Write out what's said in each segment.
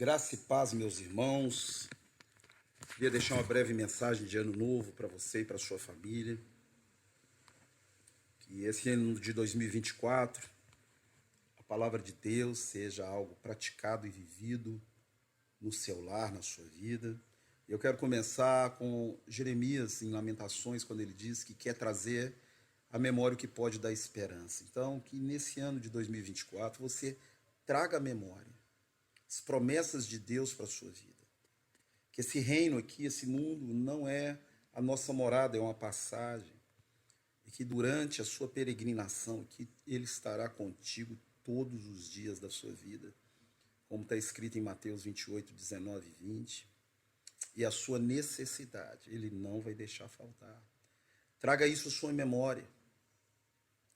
Graça e paz, meus irmãos. Queria deixar uma breve mensagem de ano novo para você e para sua família. Que esse ano de 2024, a palavra de Deus seja algo praticado e vivido no seu lar, na sua vida. Eu quero começar com Jeremias, em Lamentações, quando ele diz que quer trazer à memória o que pode dar esperança. Então, que nesse ano de 2024 você traga à memória as promessas de Deus para a sua vida. Que esse reino aqui, esse mundo, não é a nossa morada, é uma passagem. E que durante a sua peregrinação aqui, Ele estará contigo todos os dias da sua vida, como está escrito em Mateus 28, 19 e 20. E a sua necessidade, Ele não vai deixar faltar. Traga isso à sua memória.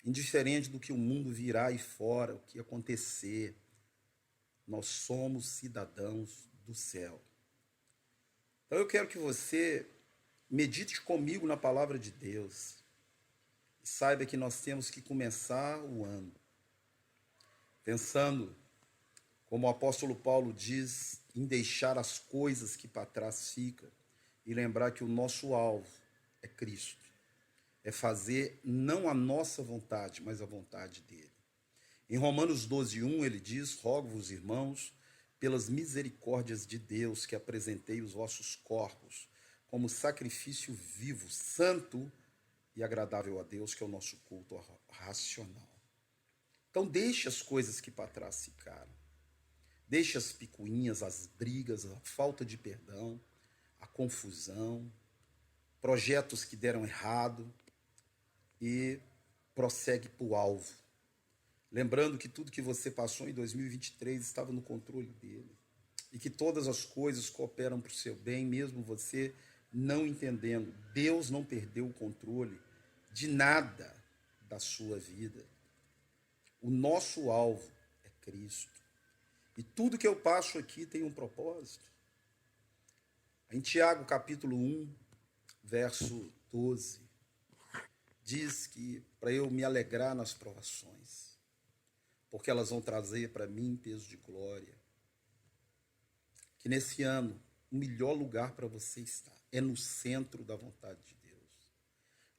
Indiferente do que o mundo virá aí fora, o que acontecer, nós somos cidadãos do céu. Então eu quero que você medite comigo na palavra de Deus e saiba que nós temos que começar o ano pensando, como o apóstolo Paulo diz, em deixar as coisas que para trás ficam e lembrar que o nosso alvo é Cristo. É fazer não a nossa vontade, mas a vontade dele. Em Romanos 12:1 ele diz: rogo-vos, irmãos, pelas misericórdias de Deus, que apresentei os vossos corpos como sacrifício vivo, santo e agradável a Deus, que é o nosso culto racional. Então deixe as coisas que para trás ficaram. Deixe as picuinhas, as brigas, a falta de perdão, a confusão, projetos que deram errado e prossegue para o alvo. Lembrando que tudo que você passou em 2023 estava no controle dele. E que todas as coisas cooperam para o seu bem, mesmo você não entendendo. Deus não perdeu o controle de nada da sua vida. O nosso alvo é Cristo. E tudo que eu passo aqui tem um propósito. Em Tiago capítulo 1, verso 12, diz que para eu me alegrar nas provações, porque elas vão trazer para mim peso de glória. Que nesse ano, o melhor lugar para você estar é no centro da vontade de Deus.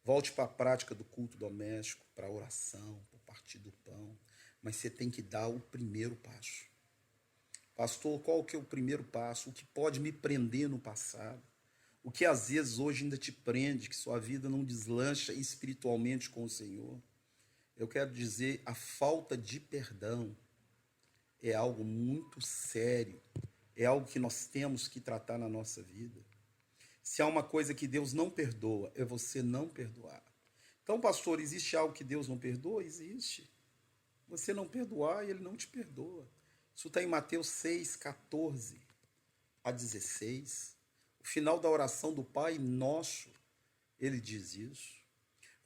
Volte para a prática do culto doméstico, para a oração, para o partir do pão, mas você tem que dar o primeiro passo. Pastor, qual que é o primeiro passo? O que pode me prender no passado? O que às vezes hoje ainda te prende, que sua vida não deslancha espiritualmente com o Senhor? Eu quero dizer, a falta de perdão é algo muito sério, é algo que nós temos que tratar na nossa vida. Se há uma coisa que Deus não perdoa, é você não perdoar. Então, pastor, existe algo que Deus não perdoa? Existe. Você não perdoar, Ele não te perdoa. Isso está em Mateus 6, 14 a 16. O final da oração do Pai Nosso, Ele diz isso.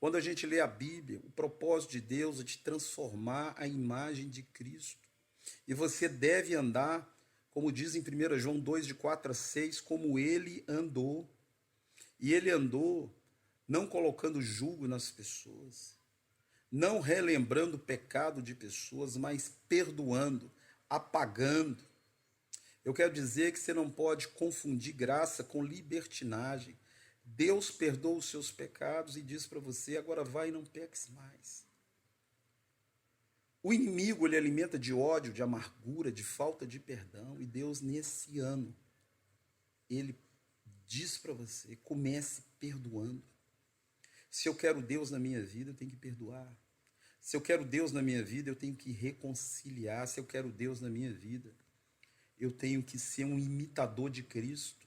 Quando a gente lê a Bíblia, o propósito de Deus é te transformar à imagem de Cristo. E você deve andar, como diz em 1 João 2, de 4 a 6, como ele andou. E ele andou não colocando julgo nas pessoas, não relembrando o pecado de pessoas, mas perdoando, apagando. Eu quero dizer que você não pode confundir graça com libertinagem. Deus perdoa os seus pecados e diz para você, agora vai e não peques mais. O inimigo, ele alimenta de ódio, de amargura, de falta de perdão. E Deus, nesse ano, ele diz para você, comece perdoando. Se eu quero Deus na minha vida, eu tenho que perdoar. Se eu quero Deus na minha vida, eu tenho que reconciliar. Se eu quero Deus na minha vida, eu tenho que ser um imitador de Cristo.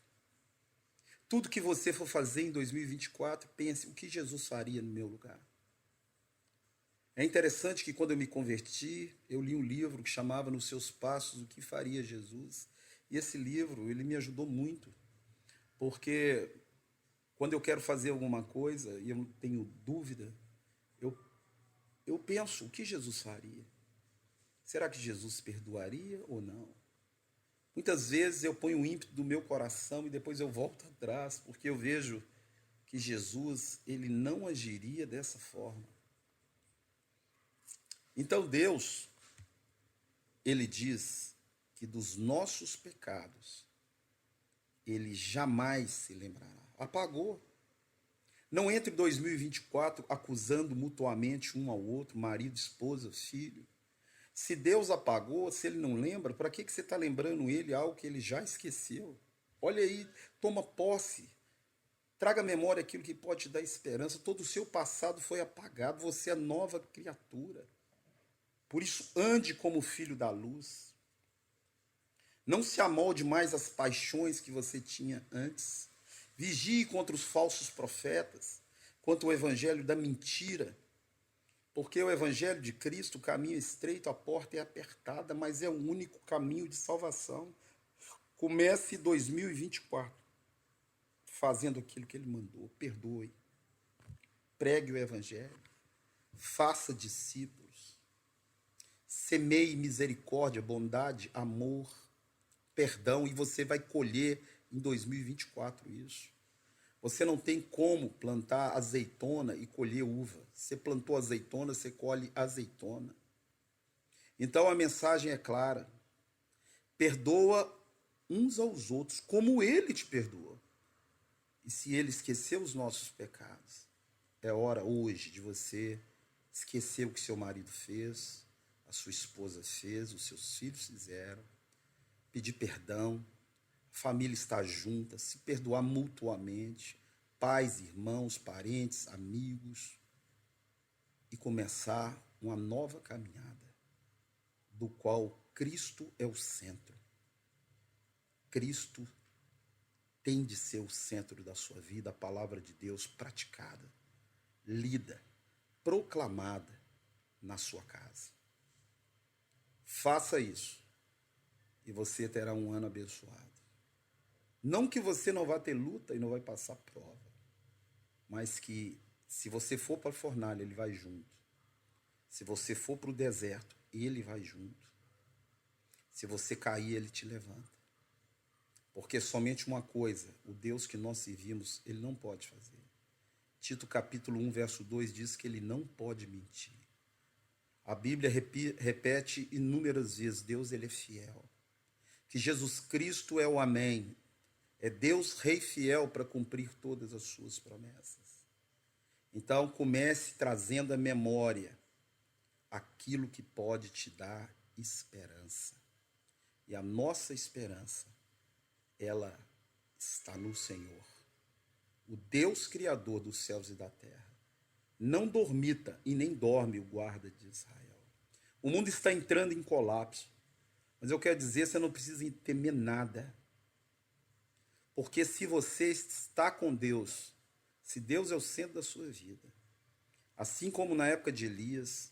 Tudo que você for fazer em 2024, pense o que Jesus faria no meu lugar. É interessante que quando eu me converti, eu li um livro que chamava Nos Seus Passos, O que Faria Jesus. E esse livro, ele me ajudou muito, porque quando eu quero fazer alguma coisa e eu tenho dúvida, eu penso, o que Jesus faria? Será que Jesus perdoaria ou não? Muitas vezes eu ponho o ímpeto do meu coração e depois eu volto atrás, porque eu vejo que Jesus, ele não agiria dessa forma. Então Deus, ele diz que dos nossos pecados ele jamais se lembrará. Apagou. Não entre em 2024 acusando mutuamente um ao outro, marido, esposa, filho. Se Deus apagou, se ele não lembra, para que você está lembrando ele algo que ele já esqueceu? Olha aí, toma posse. Traga à memória aquilo que pode te dar esperança. Todo o seu passado foi apagado, você é nova criatura. Por isso, ande como filho da luz. Não se amolde mais às paixões que você tinha antes. Vigie contra os falsos profetas, contra o evangelho da mentira. Porque o evangelho de Cristo, o caminho é estreito, a porta é apertada, mas é o único caminho de salvação. Comece 2024 fazendo aquilo que ele mandou. Perdoe. Pregue o evangelho. Faça discípulos. Semeie misericórdia, bondade, amor, perdão, e você vai colher em 2024 isso. Você não tem como plantar azeitona e colher uva. Você plantou azeitona, você colhe azeitona. Então a mensagem é clara. Perdoa uns aos outros, como ele te perdoou. E se ele esqueceu os nossos pecados, é hora hoje de você esquecer o que seu marido fez, a sua esposa fez, os seus filhos fizeram, pedir perdão, a família está junta, se perdoar mutuamente, pais, irmãos, parentes, amigos, e começar uma nova caminhada, do qual Cristo é o centro. Cristo tem de ser o centro da sua vida, a palavra de Deus praticada, lida, proclamada na sua casa. Faça isso e você terá um ano abençoado. Não que você não vá ter luta e não vai passar prova, mas que se você for para a fornalha, ele vai junto. Se você for para o deserto, ele vai junto. Se você cair, ele te levanta. Porque somente uma coisa, o Deus que nós servimos, ele não pode fazer. Tito capítulo 1, verso 2 diz que ele não pode mentir. A Bíblia repete inúmeras vezes, Deus ele é fiel. Que Jesus Cristo é o amém. É Deus rei fiel para cumprir todas as suas promessas. Então comece trazendo à memória aquilo que pode te dar esperança. E a nossa esperança, ela está no Senhor, o Deus criador dos céus e da terra. Não dormita e nem dorme o guarda de Israel. O mundo está entrando em colapso, mas eu quero dizer, você não precisa temer nada, porque se você está com Deus, se Deus é o centro da sua vida, assim como na época de Elias,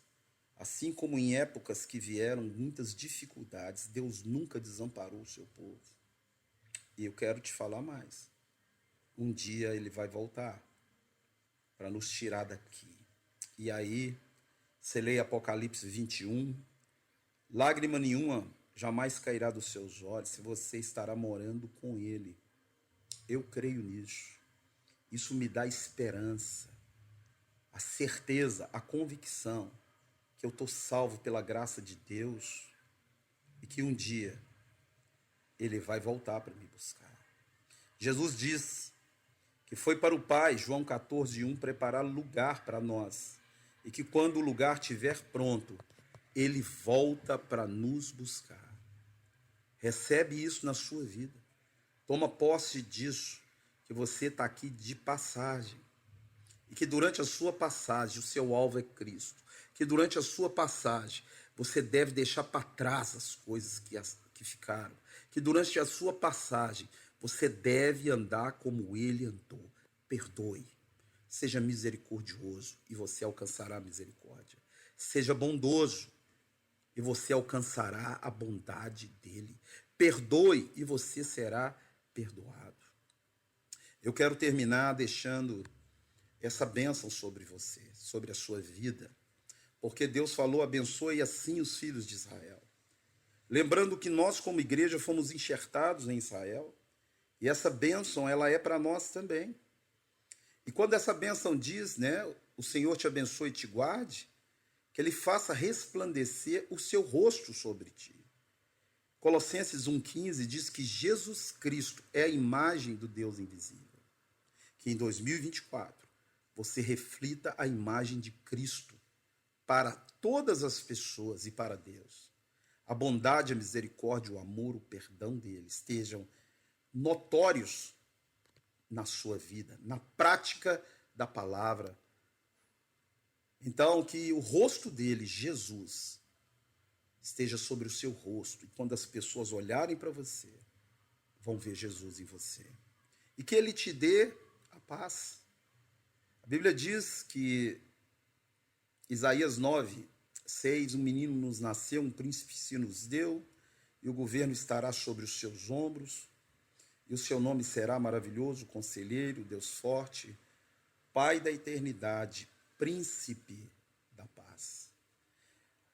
assim como em épocas que vieram muitas dificuldades, Deus nunca desamparou o seu povo. E eu quero te falar mais. Um dia ele vai voltar para nos tirar daqui. E aí, você lê Apocalipse 21, lágrima nenhuma jamais cairá dos seus olhos, se você estará morando com ele. Eu creio nisso. Isso me dá esperança, a certeza, a convicção que eu estou salvo pela graça de Deus e que um dia ele vai voltar para me buscar. Jesus diz que foi para o Pai, João 14:1, preparar lugar para nós. E que quando o lugar estiver pronto, ele volta para nos buscar. Recebe isso na sua vida. Toma posse disso, que você está aqui de passagem. E que durante a sua passagem, o seu alvo é Cristo. Que durante a sua passagem, você deve deixar para trás as coisas que ficaram. Que durante a sua passagem, você deve andar como ele andou. Perdoe. Seja misericordioso e você alcançará a misericórdia. Seja bondoso e você alcançará a bondade dele. Perdoe e você será perdoado. Eu quero terminar deixando essa bênção sobre você, sobre a sua vida. Porque Deus falou, abençoe assim os filhos de Israel. Lembrando que nós, como igreja, fomos enxertados em Israel. E essa bênção, ela é para nós também. E quando essa bênção diz, né, o Senhor te abençoe e te guarde, que ele faça resplandecer o seu rosto sobre ti. Colossenses 1,15 diz que Jesus Cristo é a imagem do Deus invisível. Que em 2024 você reflita a imagem de Cristo para todas as pessoas e para Deus. A bondade, a misericórdia, o amor, o perdão dele estejam notórios na sua vida, na prática da palavra. Então, que o rosto dele, Jesus, esteja sobre o seu rosto. E quando as pessoas olharem para você, vão ver Jesus em você. E que ele te dê a paz. A Bíblia diz que, Isaías 9:6, um menino nos nasceu, um príncipe se nos deu, e o governo estará sobre os seus ombros, e o seu nome será maravilhoso, conselheiro, Deus forte, Pai da eternidade, príncipe da paz.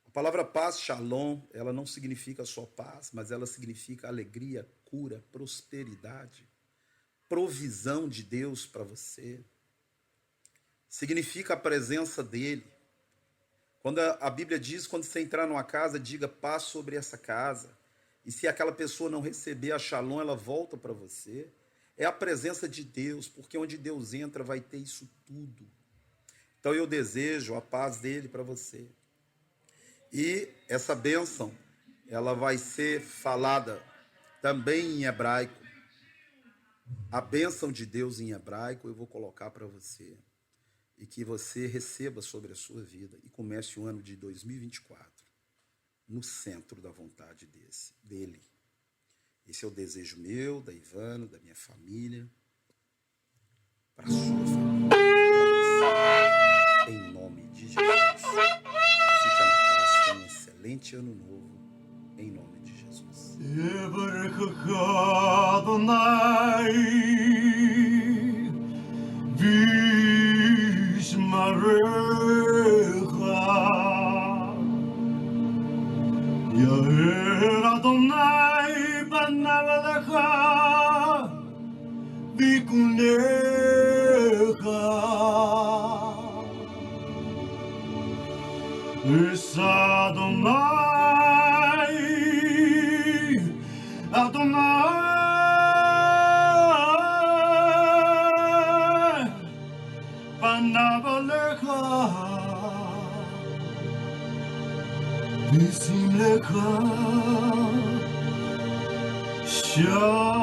A palavra paz, shalom, ela não significa só paz, mas ela significa alegria, cura, prosperidade, provisão de Deus para você. Significa a presença dele. Quando a Bíblia diz, quando você entrar numa casa, diga paz sobre essa casa. E se aquela pessoa não receber a shalom, ela volta para você. É a presença de Deus, porque onde Deus entra vai ter isso tudo. Então eu desejo a paz dele para você. E essa bênção, ela vai ser falada também em hebraico. A bênção de Deus em hebraico eu vou colocar para você. E que você receba sobre a sua vida e comece o ano de 2024 no centro da vontade dele. Esse é o desejo meu, da Ivana, da minha família, para a sua família, para você. Em nome de Jesus. Fica na paz, tenha um excelente ano novo, em nome de Jesus. Yair Adonai banavalecha vikunecha Es Adonai Adonai banavalecha Visim lecha Shalom.